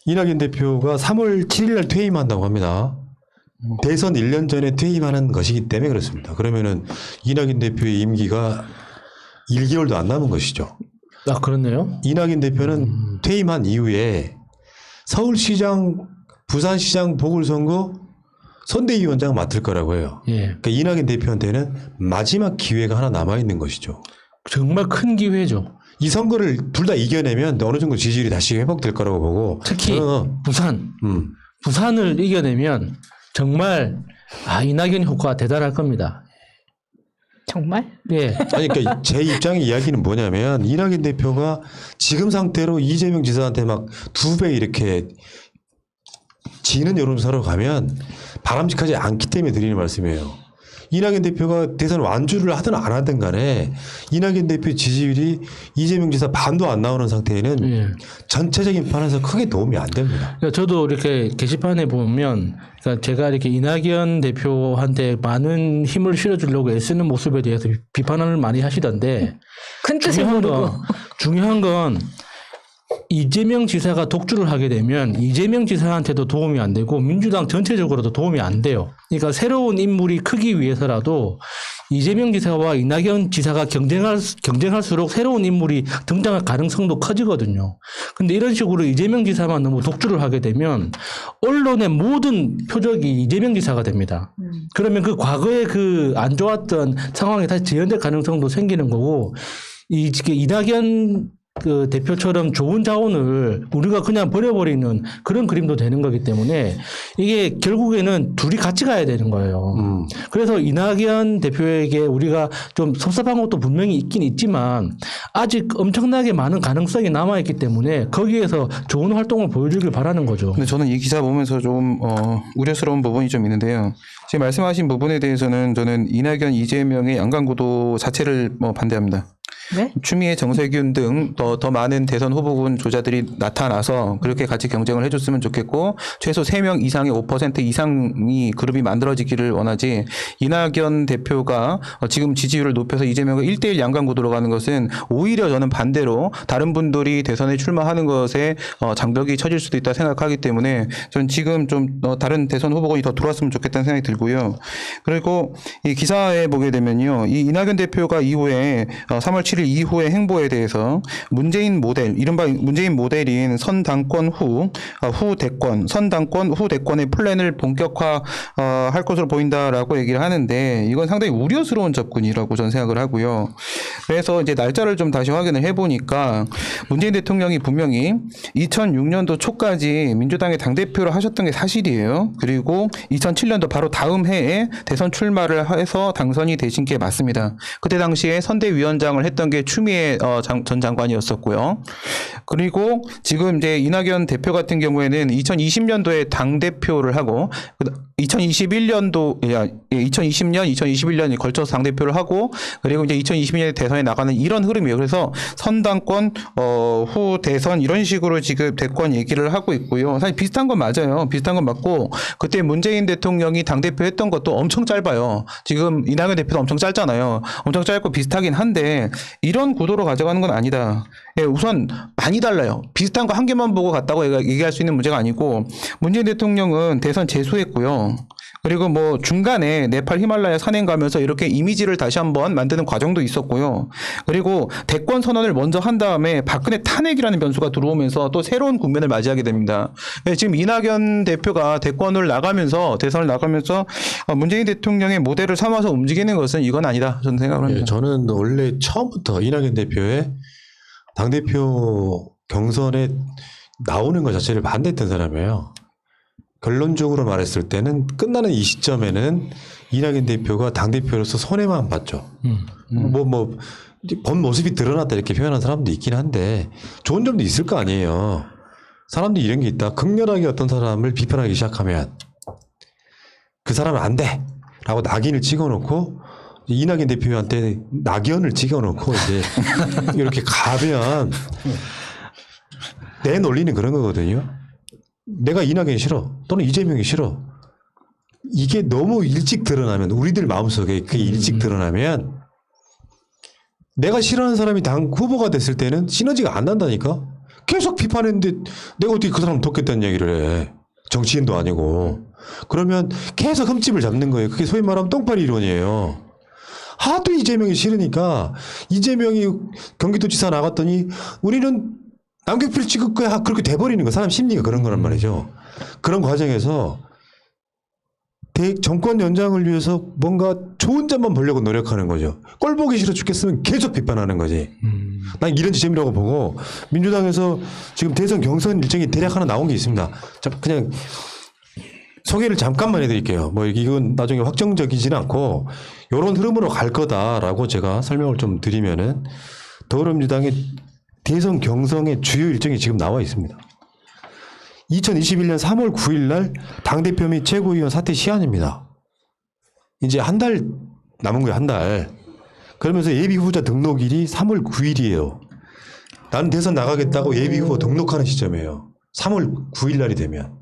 이낙연 대표가 3월 7일 날 퇴임한다고 합니다. 대선 1년 전에 퇴임하는 것이기 때문에 그렇습니다. 그러면은 이낙연 대표의 임기가 1개월도 안 남은 것이죠. 아, 그렇네요. 이낙연 대표는 퇴임한 이후에 서울시장, 부산시장 보궐선거 선대위원장 맡을 거라고 해요. 예. 그러니까 이낙연 대표한테는 마지막 기회가 하나 남아있는 것이죠. 정말 큰 기회죠. 이 선거를 둘 다 이겨내면 어느 정도 지지율이 다시 회복될 거라고 보고 특히 부산을 이겨내면 정말 이낙연 효과가 대단할 겁니다. 정말? 예. 아니 그러니까 제 입장의 이야기는 뭐냐면 이낙연 대표가 지금 상태로 이재명 지사한테 막 2배 이렇게 지는 여론조사로 가면 바람직하지 않기 때문에 드리는 말씀이에요. 이낙연 대표가 대선 완주를 하든 안 하든 간에 이낙연 대표 지지율이 이재명 지사 반도 안 나오는 상태에는 예. 전체적인 판에서 크게 도움이 안 됩니다. 그러니까 저도 이렇게 게시판에 보면 그러니까 제가 이렇게 이낙연 대표한테 많은 힘을 실어주려고 애쓰는 모습에 대해서 비판을 많이 하시던데 큰 뜻을 모르고. 중요한 건 이재명 지사가 독주를 하게 되면 이재명 지사한테도 도움이 안 되고 민주당 전체적으로도 도움이 안 돼요. 그러니까 새로운 인물이 크기 위해서라도 이재명 지사와 이낙연 지사가 경쟁할수록 새로운 인물이 등장할 가능성도 커지거든요. 근데 이런 식으로 이재명 지사만 너무 독주를 하게 되면 언론의 모든 표적이 이재명 지사가 됩니다. 그러면 그 과거에 그 안 좋았던 상황이 다시 재현될 가능성도 생기는 거고 이낙연 그 대표처럼 좋은 자원을 우리가 그냥 버려버리는 그런 그림도 되는 거기 때문에 이게 결국에는 둘이 같이 가야 되는 거예요. 그래서 이낙연 대표에게 우리가 좀 섭섭한 것도 분명히 있긴 있지만 아직 엄청나게 많은 가능성이 남아있기 때문에 거기에서 좋은 활동을 보여주길 바라는 거죠. 근데 저는 이 기사 보면서 좀 우려스러운 부분이 좀 있는데요. 지금 말씀하신 부분에 대해서는 저는 이낙연, 이재명의 양강구도 자체를 반대합니다. 네? 추미애, 정세균 등 더 많은 대선 후보군 조자들이 나타나서 그렇게 같이 경쟁을 해줬으면 좋겠고 최소 3명 이상의 5% 이상이 그룹이 만들어지기를 원하지 이낙연 대표가 지금 지지율을 높여서 이재명과 1대1 양강구도로 가는 것은 오히려 저는 반대로 다른 분들이 대선에 출마하는 것에 장벽이 쳐질 수도 있다 생각하기 때문에 저는 지금 좀 다른 대선 후보군이 더 들어왔으면 좋겠다는 생각이 들고요. 그리고 이 기사에 보게 되면요. 이 이낙연 대표가 이후에 3월 7일 이후의 행보에 대해서 문재인 모델, 이른바 문재인 모델인 선당권 후 대권, 선당권 후 대권의 플랜을 본격화할 것으로 보인다라고 얘기를 하는데 이건 상당히 우려스러운 접근이라고 저는 생각을 하고요. 그래서 이제 날짜를 좀 다시 확인을 해보니까 문재인 대통령이 분명히 2006년도 초까지 민주당의 당대표를 하셨던 게 사실이에요. 그리고 2007년도 바로 다음 해에 대선 출마를 해서 당선이 되신 게 맞습니다. 그때 당시에 선대위원장을 했던 게 추미애 전 장관이었었고요. 그리고 지금 이제 이낙연 대표 같은 경우에는 2020년도에 당대표를 하고 2020년, 2021년에 걸쳐서 당대표를 하고 그리고 이제 2022년에 대선에 나가는 이런 흐름이에요. 그래서 선당권, 후 대선 이런 식으로 지금 대권 얘기를 하고 있고요. 사실 비슷한 건 맞아요. 비슷한 건 맞고 그때 문재인 대통령이 당대표 했던 것도 엄청 짧아요. 지금 이낙연 대표도 엄청 짧잖아요. 엄청 짧고 비슷하긴 한데 이런 구도로 가져가는 건 아니다. 예, 우선 많이 달라요. 비슷한 거 한 개만 보고 갔다고 얘기할 수 있는 문제가 아니고 문재인 대통령은 대선 재수했고요. 그리고 뭐 중간에 네팔 히말라야 산행 가면서 이렇게 이미지를 다시 한번 만드는 과정도 있었고요. 그리고 대권 선언을 먼저 한 다음에 박근혜 탄핵이라는 변수가 들어오면서 또 새로운 국면을 맞이하게 됩니다. 지금 이낙연 대표가 대선을 나가면서 문재인 대통령의 모델을 삼아서 움직이는 것은 이건 아니다. 저는 생각을 합니다. 예, 저는 원래 처음부터 이낙연 대표의 당대표 경선에 나오는 것 자체를 반대했던 사람이에요. 결론적으로 말했을 때는 끝나는 이 시점에는 이낙연 대표가 당대표로서 손해만 봤죠. 본 모습이 드러났다 이렇게 표현한 사람도 있긴 한데 좋은 점도 있을 거 아니에요. 사람들이 이런 게 있다. 극렬하게 어떤 사람을 비판하기 시작하면 그 사람은 안 돼! 라고 낙인을 찍어놓고 이낙연 대표한테 낙연을 찍어놓고 이제 이렇게 가면 내 논리는 그런 거거든요. 내가 이낙연이 싫어 또는 이재명이 싫어 이게 너무 일찍 드러나면 우리들 마음속에 그게 일찍 드러나면 내가 싫어하는 사람이 당 후보가 됐을 때는 시너지가 안 난다니까. 계속 비판했는데 내가 어떻게 그 사람 돕겠다는 얘기를 해. 정치인도 아니고. 그러면 계속 흠집을 잡는 거예요. 그게 소위 말하면 똥파리 이론이에요. 하도 이재명이 싫으니까 이재명이 경기도지사 나갔더니 우리는 남경필 찍을 거야. 그렇게 돼버리는 거. 사람 심리가 그런 거란 말이죠. 그런 과정에서 정권 연장을 위해서 뭔가 좋은 점만 보려고 노력하는 거죠. 꼴 보기 싫어 죽겠으면 계속 비판하는 거지. 난 이런 지점이라고 보고 민주당에서 지금 대선 경선 일정이 대략 하나 나온 게 있습니다. 자, 그냥 소개를 잠깐만 해드릴게요. 뭐 이건 나중에 확정적이지는 않고 이런 흐름으로 갈 거다라고 제가 설명을 좀 드리면은 더불어민주당의 대선 경선의 주요 일정이 지금 나와 있습니다. 2021년 3월 9일 날 당대표 및 최고위원 사퇴 시한입니다. 이제 한 달 남은 거예요, 한 달. 그러면서 예비후보자 등록일이 3월 9일이에요. 나는 대선 나가겠다고 예비후보 등록하는 시점이에요. 3월 9일 날이 되면.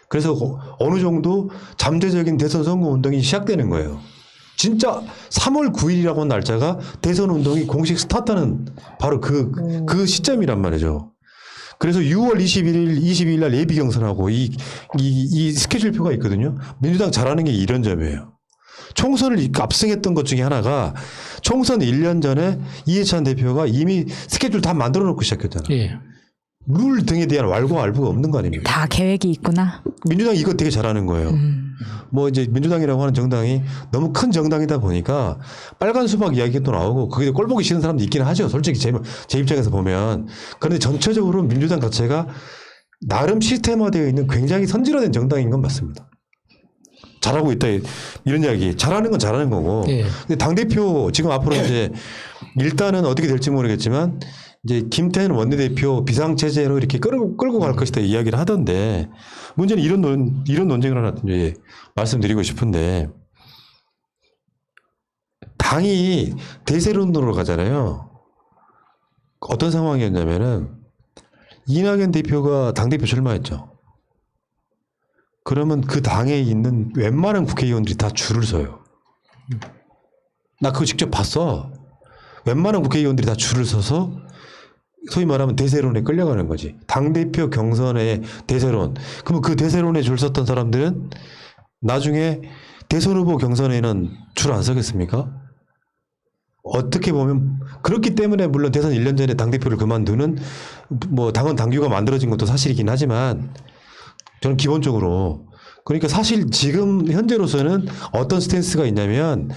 그래서 어느 정도 잠재적인 대선 선거 운동이 시작되는 거예요. 진짜 3월 9일이라고 하는 날짜가 대선 운동이 공식 스타트하는 바로 그 시점이란 말이죠. 그래서 6월 21일, 22일 날 예비 경선하고 이 스케줄표가 있거든요. 민주당 잘하는 게 이런 점이에요. 총선을 압승했던 것 중에 하나가 총선 1년 전에 이해찬 대표가 이미 스케줄 다 만들어 놓고 시작했잖아요. 예. 룰 등에 대한 왈가왈부가 없는 거 아닙니까? 다 계획이 있구나. 민주당이 이거 되게 잘하는 거예요. 뭐 이제 민주당이라고 하는 정당이 너무 큰 정당이다 보니까 빨간 수박 이야기가 또 나오고 그게 꼴보기 싫은 사람도 있긴 하죠. 솔직히 제 입장에서 보면. 그런데 전체적으로 민주당 자체가 나름 시스템화되어 있는 굉장히 선진화된 정당인 건 맞습니다. 잘하고 있다 이런 이야기. 잘하는 건 잘하는 거고. 예. 근데 당대표 지금 앞으로 이제 일단은 어떻게 될지 모르겠지만 이제 김태현 원내대표 비상체제로 이렇게 끌고 갈 것이다 이야기를 하던데 문제는 이런 논쟁을 하나 이제 말씀드리고 싶은데 당이 대세론으로 가잖아요. 어떤 상황이었냐면은 이낙연 대표가 당대표 출마했죠. 그러면 그 당에 있는 웬만한 국회의원들이 다 줄을 서요. 나 그거 직접 봤어. 웬만한 국회의원들이 다 줄을 서서 소위 말하면 대세론에 끌려가는 거지. 당대표 경선의 대세론. 그러면 그 대세론에 줄 섰던 사람들은 나중에 대선 후보 경선에는 줄 안 서겠습니까? 어떻게 보면 그렇기 때문에 물론 대선 1년 전에 당대표를 그만두는 뭐 당헌 당규가 만들어진 것도 사실이긴 하지만 저는 기본적으로 그러니까 사실 지금 현재로서는 어떤 스탠스가 있냐면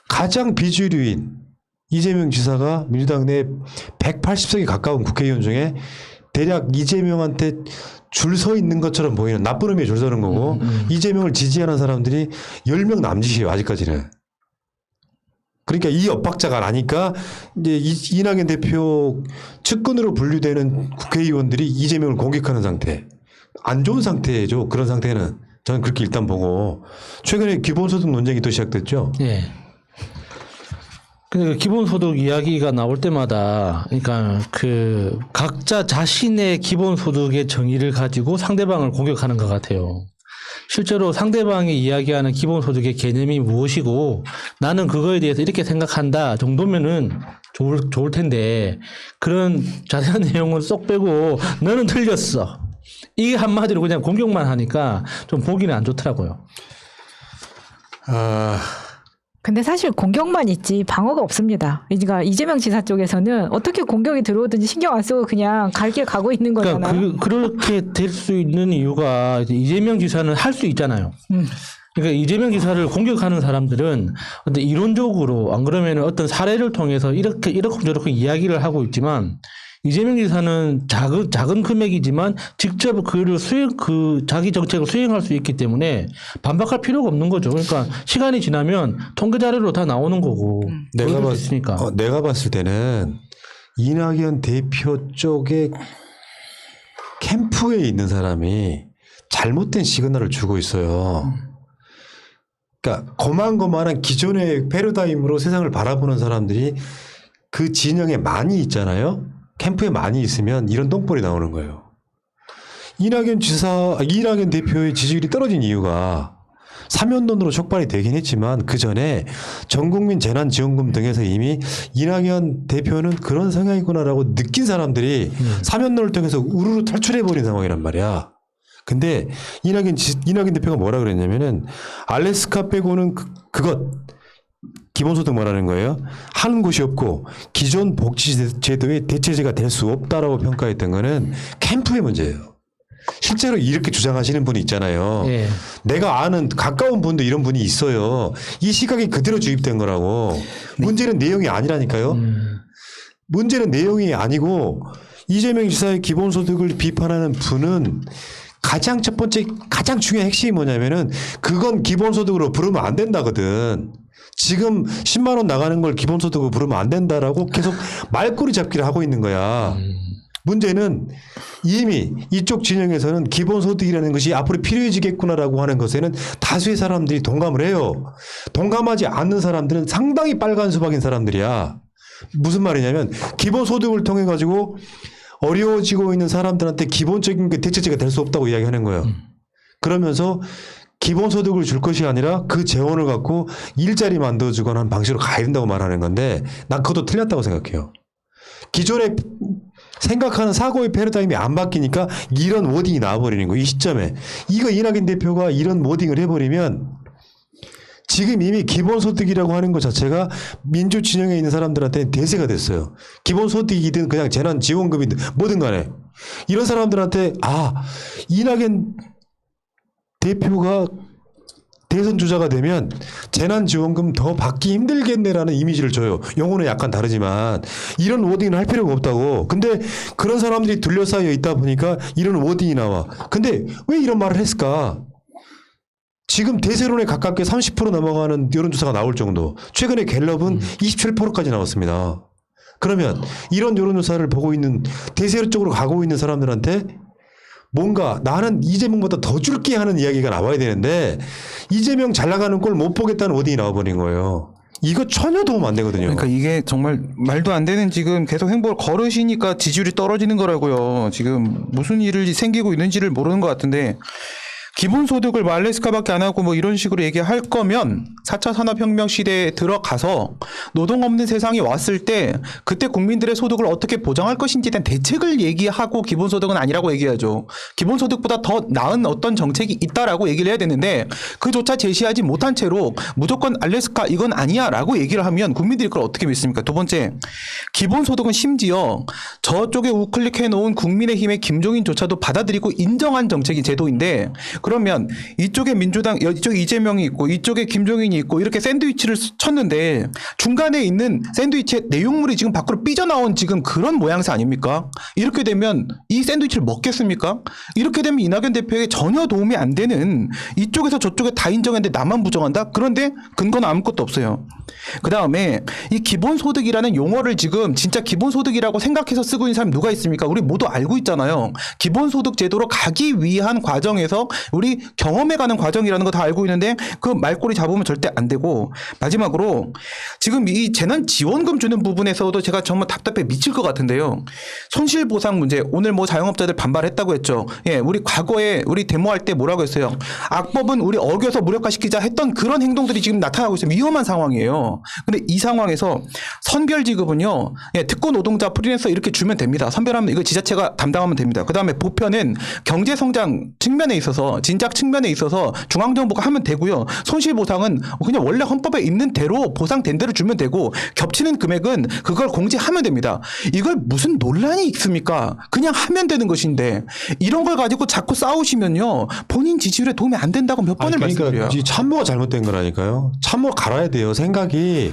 가장 비주류인 이재명 지사가 민주당 내 180석에 가까운 국회의원 중에 대략 이재명한테 줄 서 있는 것처럼 보이는 나쁜 의미에 줄 서는 거고 이재명을 지지하는 사람들이 10명 남짓이에요. 아직까지는. 그러니까 이 엇박자가 나니까 이제 이낙연 대표 측근으로 분류되는 국회의원들이 이재명을 공격하는 상태. 안 좋은 상태죠. 그런 상태는. 저는 그렇게 일단 보고 최근에 기본소득 논쟁이 또 시작됐죠. 예. 그 기본소득 이야기가 나올 때마다 그러니까 그 각자 자신의 기본소득의 정의를 가지고 상대방을 공격하는 것 같아요. 실제로 상대방이 이야기하는 기본소득의 개념이 무엇이고 나는 그거에 대해서 이렇게 생각한다 정도면은 좋을 텐데 그런 자세한 내용은 쏙 빼고 너는 틀렸어. 이게 한마디로 그냥 공격만 하니까 좀 보기는 안 좋더라고요. 근데 사실 공격만 있지 방어가 없습니다. 그러니까 이재명 지사 쪽에서는 어떻게 공격이 들어오든지 신경 안 쓰고 그냥 갈 길 가고 있는 거잖아요. 그러니까 그렇게 될 수 있는 이유가 이제 이재명 지사는 할 수 있잖아요. 그러니까 이재명 지사를 공격하는 사람들은 어떤 이론적으로 안 그러면 어떤 사례를 통해서 이렇게 저렇게 이야기를 하고 있지만 이재명 지사는 작은 금액이지만 직접 자기 정책을 수행할 수 있기 때문에 반박할 필요가 없는 거죠. 그러니까 시간이 지나면 통계 자료로 다 나오는 거고. 내가 봤을 때는 이낙연 대표 쪽에 캠프에 있는 사람이 잘못된 시그널을 주고 있어요. 그러니까 고만고만한 기존의 패러다임으로 세상을 바라보는 사람들이 그 진영에 많이 있잖아요. 캠프에 많이 있으면 이런 똥볼이 나오는 거예요. 이낙연 대표의 지지율이 떨어진 이유가 사면론으로 촉발이 되긴 했지만 그 전에 전국민 재난지원금 등에서 이미 이낙연 대표는 그런 성향이구나라고 느낀 사람들이 사면론을 통해서 우르르 탈출해버린 상황이란 말이야. 근데 이낙연 대표가 뭐라 그랬냐면은 알래스카 빼고는 그것 기본소득 말하는 거예요. 하는 곳이 없고 기존 복지제도의 대체제가 될 수 없다라고 평가했던 거는 캠프의 문제예요. 실제로 이렇게 주장하시는 분이 있잖아요. 예. 내가 아는 가까운 분도 이런 분이 있어요. 이 시각이 그대로 주입된 거라고. 문제는 내용이 아니라니까요. 문제는 내용이 아니고 이재명 지사의 기본소득을 비판하는 분은 가장 첫 번째 가장 중요한 핵심이 뭐냐면은 그건 기본소득으로 부르면 안 된다거든. 지금 10만 원 나가는 걸 기본소득으로 부르면 안 된다라고 계속 말꼬리 잡기를 하고 있는 거야. 문제는 이미 이쪽 진영에서는 기본소득이라는 것이 앞으로 필요해지겠구나라고 하는 것에는 다수의 사람들이 동감을 해요. 동감하지 않는 사람들은 상당히 빨간 수박인 사람들이야. 무슨 말이냐면 기본소득을 통해 가지고 어려워지고 있는 사람들한테 기본적인 그 대체제가 될 수 없다고 이야기하는 거예요. 그러면서 기본소득을 줄 것이 아니라 그 재원을 갖고 일자리 만들어주거나 하는 방식으로 가야 된다고 말하는 건데 난 그것도 틀렸다고 생각해요. 기존에 생각하는 사고의 패러다임이 안 바뀌니까 이런 워딩이 나와버리는 거예요. 이 시점에. 이거 이낙연 대표가 이런 워딩을 해버리면 지금 이미 기본소득이라고 하는 것 자체가 민주 진영에 있는 사람들한테는 대세가 됐어요. 기본소득이든 그냥 재난지원금이든 뭐든 간에 이런 사람들한테 이낙연 대표가 대선 주자가 되면 재난지원금 더 받기 힘들겠네라는 이미지를 줘요. 용어는 약간 다르지만 이런 워딩을 할 필요가 없다고. 근데 그런 사람들이 둘러싸여 있다 보니까 이런 워딩이 나와. 근데 왜 이런 말을 했을까? 지금 대세론에 가깝게 30% 넘어가는 여론조사가 나올 정도. 최근에 갤럽은 27%까지 나왔습니다. 그러면 이런 여론조사를 보고 있는 대세 쪽으로 가고 있는 사람들한테 뭔가 나는 이재명보다 더 줄게 하는 이야기가 나와야 되는데 이재명 잘 나가는 꼴 못 보겠다는 워딩이 나와버린 거예요. 이거 전혀 도움 안 되거든요. 그러니까 이게 정말 말도 안 되는 지금 계속 행보를 걸으시니까 지지율이 떨어지는 거라고요. 지금 무슨 일이 생기고 있는지를 모르는 것 같은데 기본소득을 알래스카밖에 안 하고 뭐 이런 식으로 얘기할 거면 4차 산업혁명 시대에 들어가서 노동 없는 세상이 왔을 때 그때 국민들의 소득을 어떻게 보장할 것인지에 대한 대책을 얘기하고 기본소득은 아니라고 얘기하죠. 기본소득보다 더 나은 어떤 정책이 있다라고 얘기를 해야 되는데 그조차 제시하지 못한 채로 무조건 알래스카 이건 아니야 라고 얘기를 하면 국민들이 그걸 어떻게 믿습니까? 두 번째, 기본소득은 심지어 저쪽에 우클릭해 놓은 국민의힘의 김종인조차도 받아들이고 인정한 정책이 제도인데 그러면 이쪽에 민주당, 이쪽에 이재명이 있고 이쪽에 김종인이 있고 이렇게 샌드위치를 쳤는데 중간에 있는 샌드위치의 내용물이 지금 밖으로 삐져나온 지금 그런 모양새 아닙니까? 이렇게 되면 이 샌드위치를 먹겠습니까? 이렇게 되면 이낙연 대표에게 전혀 도움이 안 되는 이쪽에서 저쪽에 다 인정했는데 나만 부정한다? 그런데 근거는 아무것도 없어요. 그 다음에 이 기본소득이라는 용어를 지금 진짜 기본소득이라고 생각해서 쓰고 있는 사람이 누가 있습니까? 우리 모두 알고 있잖아요. 기본소득 제도로 가기 위한 과정에서 우리 경험해가는 과정이라는 거 다 알고 있는데 그 말꼬리 잡으면 절대 안 되고 마지막으로 지금 이 재난지원금 주는 부분에서도 제가 정말 답답해 미칠 것 같은데요. 손실보상 문제 오늘 뭐 자영업자들 반발했다고 했죠. 예, 우리 과거에 우리 데모할 때 뭐라고 했어요. 악법은 우리 어겨서 무력화시키자 했던 그런 행동들이 지금 나타나고 있어요. 위험한 상황이에요. 근데 이 상황에서 선별지급은요. 예, 특고 노동자 프리랜서 이렇게 주면 됩니다. 선별하면 이거 지자체가 담당하면 됩니다. 그 다음에 보편은 경제성장 측면에 있어서 진작 측면에 있어서 중앙정부가 하면 되고요. 손실보상은 그냥 원래 헌법에 있는 대로 보상된 대로 주면 되고 겹치는 금액은 그걸 공지하면 됩니다. 이걸 무슨 논란이 있습니까? 그냥 하면 되는 것인데 이런 걸 가지고 자꾸 싸우시면요. 본인 지지율에 도움이 안 된다고 몇 번을 말씀드려요. 그러니까 이 참모가 잘못된 거라니까요. 참모가 갈아야 돼요. 생각이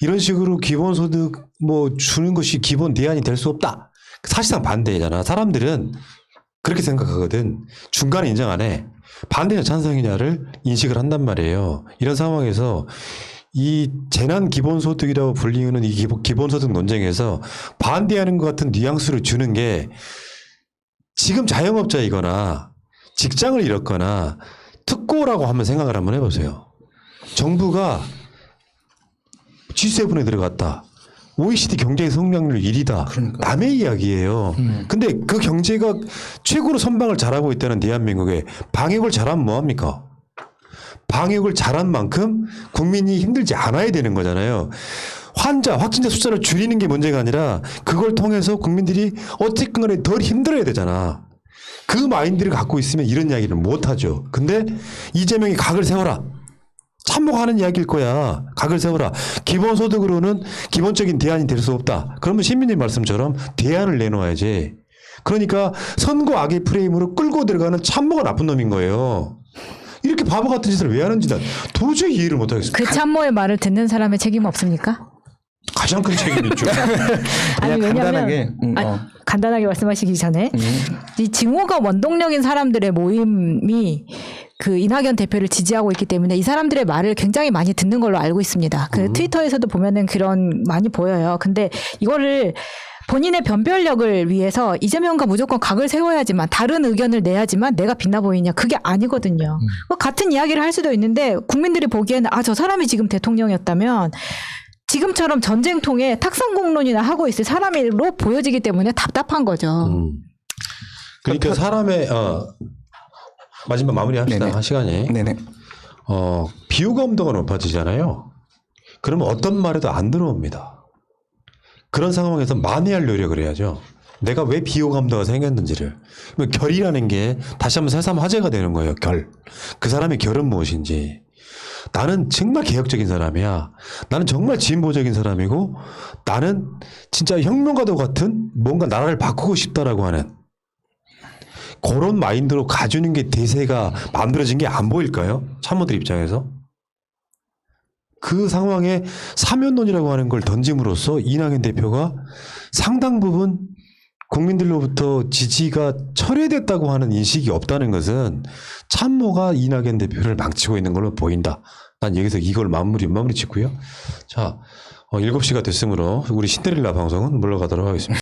이런 식으로 기본소득 뭐 주는 것이 기본 대안이 될 수 없다. 사실상 반대잖아. 사람들은 그렇게 생각하거든. 중간에 인정 안 해. 반대냐 찬성이냐를 인식을 한단 말이에요. 이런 상황에서 이 재난 기본소득이라고 불리우는 이 기본소득 논쟁에서 반대하는 것 같은 뉘앙스를 주는 게 지금 자영업자이거나 직장을 잃었거나 특고라고 한번 생각을 한번 해보세요. 정부가 G7에 들어갔다. OECD 경제 성장률 1위다. 남의 이야기예요. 근데 그 경제가 최고로 선방을 잘하고 있다는 대한민국에 방역을 잘하면 뭐합니까? 방역을 잘한 만큼 국민이 힘들지 않아야 되는 거잖아요. 확진자 숫자를 줄이는 게 문제가 아니라 그걸 통해서 국민들이 어쨌든 간에 덜 힘들어야 되잖아. 그 마인드를 갖고 있으면 이런 이야기는 못하죠. 근데 이재명이 각을 세워라. 참모하는 이야기일 거야. 각을 세워라. 기본소득으로는 기본적인 대안이 될 수 없다. 그러면 시민님 말씀처럼 대안을 내놓아야지. 그러니까 선거 악의 프레임으로 끌고 들어가는 참모가 나쁜 놈인 거예요. 이렇게 바보 같은 짓을 왜 하는지 난 도저히 이해를 못하겠어요. 그 참모의 말을 듣는 사람의 책임 없습니까? 가장 큰 책임이 있죠. 아니 그냥 왜냐하면 간단하게, 간단하게 말씀하시기 전에 이 증오가 원동력인 사람들의 모임이 그 이낙연 대표를 지지하고 있기 때문에 이 사람들의 말을 굉장히 많이 듣는 걸로 알고 있습니다. 그 트위터에서도 보면은 그런 많이 보여요. 근데 이거를 본인의 변별력을 위해서 이재명과 무조건 각을 세워야지만 다른 의견을 내야지만 내가 빛나 보이냐 그게 아니거든요. 뭐 같은 이야기를 할 수도 있는데 국민들이 보기에는 저 사람이 지금 대통령이었다면 지금처럼 전쟁통에 탁상공론이나 하고 있을 사람으로 보여지기 때문에 답답한 거죠. 그러니까 사람의 마지막 마무리합시다. 네네. 한 시간이. 네네. 비호감도가 높아지잖아요. 그러면 어떤 말에도 안 들어옵니다. 그런 상황에서 만회할 노력을 해야죠. 내가 왜 비호감도가 생겼는지를. 결이라는 게 다시 한번 새삼 화제가 되는 거예요. 결. 그 사람의 결은 무엇인지. 나는 정말 개혁적인 사람이야. 나는 정말 진보적인 사람이고 나는 진짜 혁명가도 같은 뭔가 나라를 바꾸고 싶다라고 하는 그런 마인드로 가주는 게 대세가 만들어진 게 안 보일까요? 참모들 입장에서. 그 상황에 사면론이라고 하는 걸 던짐으로써 이낙연 대표가 상당 부분 국민들로부터 지지가 철회됐다고 하는 인식이 없다는 것은 참모가 이낙연 대표를 망치고 있는 걸로 보인다. 난 여기서 이걸 마무리 짓고요. 자, 7시가 됐으므로 우리 신데렐라 방송은 물러가도록 하겠습니다.